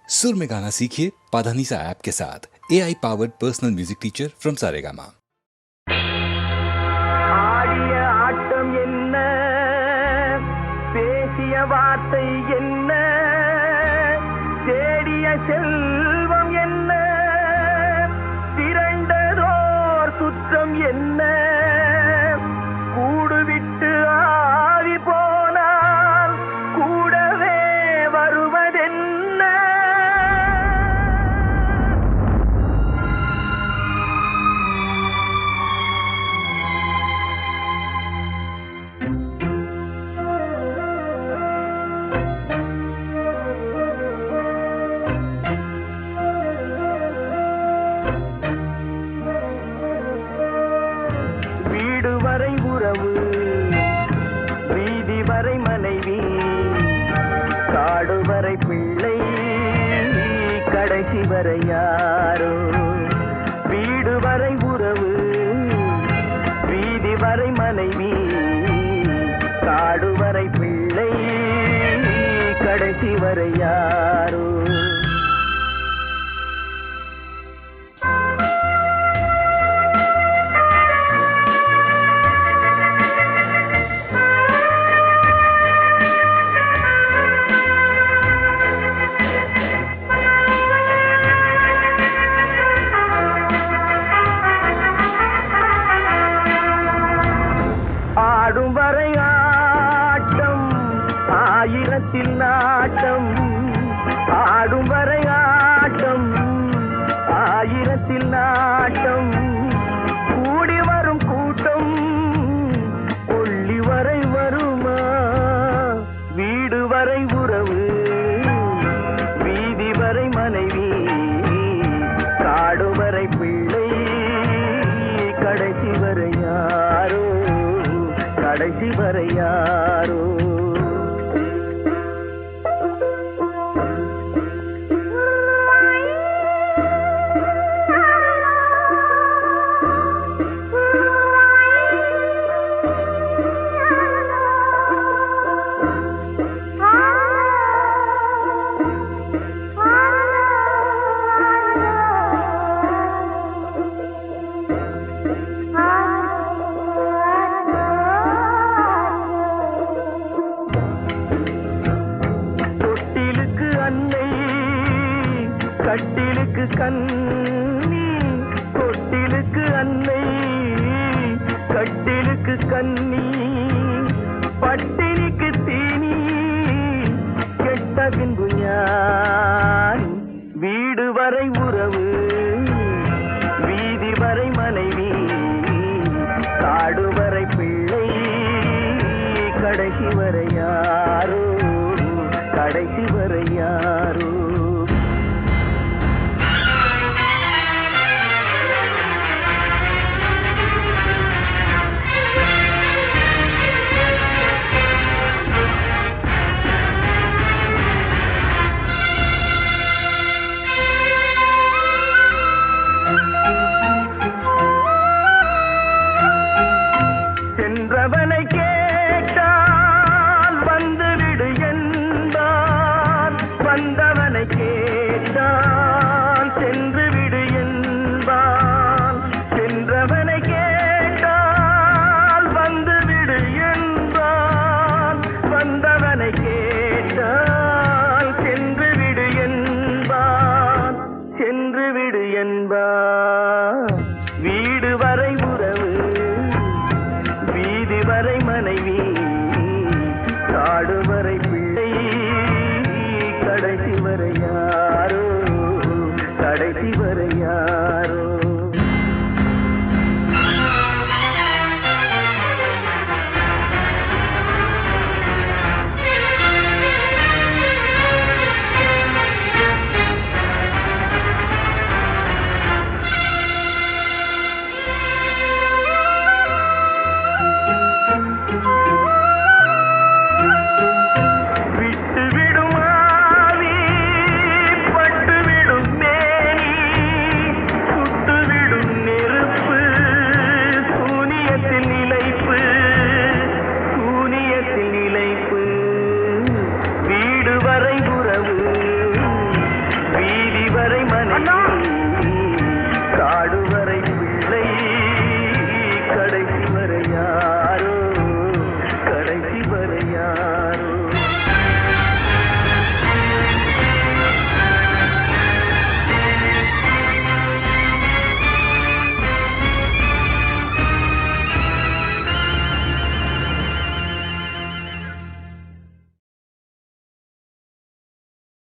सुर में गाना सीखिए पाधानीसा ऐप के साथ। AI powered personal music teacher from Saregama. ஆடிய ஆட்டம் என்ன, பேசிய வார்த்தை என்ன, தேடிய செல்வம் என்ன, திரண்டதோர் சுற்றம் என்ன, கூடுவிட்டு ஆவி போனால் கூடவே வருவதென்ன. வீடு வரை உறவு, வீதி வரை மனைவி, காடு வரை பிள்ளை, கடைசி வரை யாரோ. வீடு வரை உறவு, வீதி வரை மனைவி, காடு வரை பிள்ளை, கடைசி வரை யாரோ. ஆடும் வரை ஆட்டம், ஆயிரத்தில் நாட்டம். ஆடும் வரை ஆட்டம், ஆயிரத்தில் நாட்டம். கூடி வரும் கூட்டம் கொள்ளி வரை வருமா. வீடு வரை உறவு, வீதி வரை மனைவி, காடு வரை பிள்ளை, கடைசி வரை யாரோ, கடைசி வரை யாரோ. தொட்டிலுக்கு அன்னை, கட்டிலுக்கு கண்ணி. தொட்டிலுக்கு அன்னை, கட்டிலுக்கு கண்ணி, பட்டினிக்கு தீனி, கெட்ட பின்பு ஞானி. வீடு வரை உறவு, வீதி வரை மனைவி, காடு வரை பிள்ளை, கடைசி வரை யாரோ, கடைசி வரை யாரோ. சென்றவனை கேட்டால் வந்துவிடு என்பான், வந்தவனை கேட்டால் சென்று விடு என்பான். சென்றவனை கேட்டால் வந்துவிடு என்பான், வந்தவனை கேட்டால் சென்று விடு என்பான், சென்று விடு என்பான். வீடு வரை உறவு, வீதி வரை மனைவி, காடு வரை பிள்ளை, கடைசி வரை யாரோ, கடைசி வரை யாரோ.